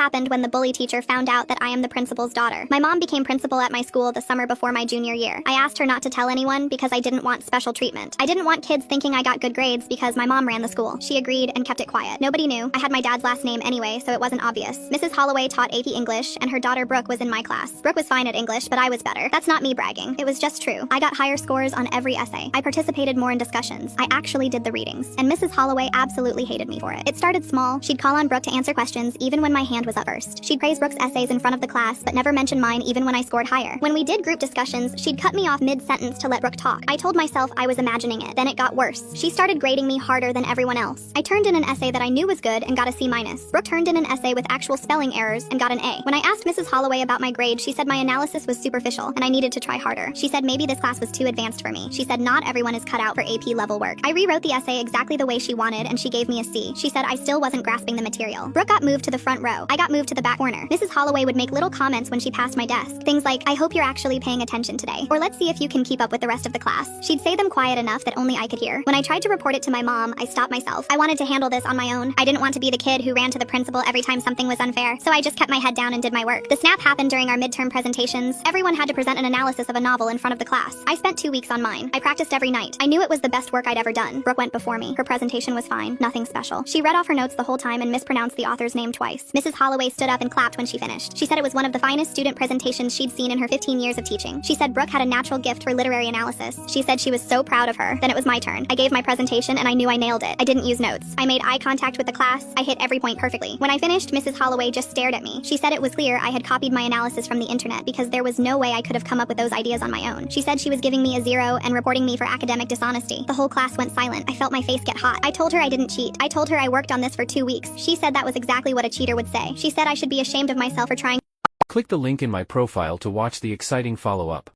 happened when the bully teacher found out that I am the principal's daughter. My mom became principal at my school the summer before my junior year. I asked her not to tell anyone because I didn't want special treatment. I didn't want kids thinking I got good grades because my mom ran the school. She agreed and kept it quiet. Nobody knew. I had my dad's last name anyway, so it wasn't obvious. Mrs. Holloway taught AP English, and her daughter Brooke was in my class. Brooke was fine at English, but I was better. That's not me bragging. It was just true. I got higher scores on every essay. I participated more in discussions. I actually did the readings. And Mrs. Holloway absolutely hated me for it. It started small. She'd call on Brooke to answer questions even when my hand was up first. She'd praise Brooke's essays in front of the class, but never mention mine even when I scored higher. When we did group discussions, she'd cut me off mid-sentence to let Brooke talk. I told myself I was imagining it. Then it got worse. She started grading me harder than everyone else. I turned in an essay that I knew was good and got a C-. Brooke turned in an essay with actual spelling errors and got an A. When I asked Mrs. Holloway about my grade, she said my analysis was superficial and I needed to try harder. She said maybe this class was too advanced for me. She said not everyone is cut out for AP level work. I rewrote the essay exactly the way she wanted and she gave me a C. She said I still wasn't grasping the material. Brooke got moved to the front row. I got moved to the back corner. Mrs. Holloway would make little comments when she passed my desk. Things like, I hope you're actually paying attention today. Or let's see if you can keep up with the rest of the class. She'd say them quiet enough that only I could hear. When I tried to report it to my mom, I stopped myself. I wanted to handle this on my own. I didn't want to be the kid who ran to the principal every time something was unfair, so I just kept my head down and did my work. The snap happened during our midterm presentations. Everyone had to present an analysis of a novel in front of the class. I spent 2 weeks on mine. I practiced every night. I knew it was the best work I'd ever done. Brooke went before me. Her presentation was fine. Nothing special. She read off her notes the whole time and mispronounced the author's name twice. Mrs. Holloway stood up and clapped when she finished. She said it was one of the finest student presentations she'd seen in her 15 years of teaching. She said Brooke had a natural gift for literary analysis. She said she was so proud of her. Then it was my turn. I gave my presentation and I knew I nailed it. I didn't use notes. I made eye contact with the class. I hit every point perfectly. When I finished, Mrs. Holloway just stared at me. She said it was clear I had copied my analysis from the internet because there was no way I could have come up with those ideas on my own. She said she was giving me a 0 and reporting me for academic dishonesty. The whole class went silent. I felt my face get hot. I told her I didn't cheat. I told her I worked on this for 2 weeks. She said that was exactly what a cheater would say. She said I should be ashamed of myself for trying. Click the link in my profile to watch the exciting follow-up.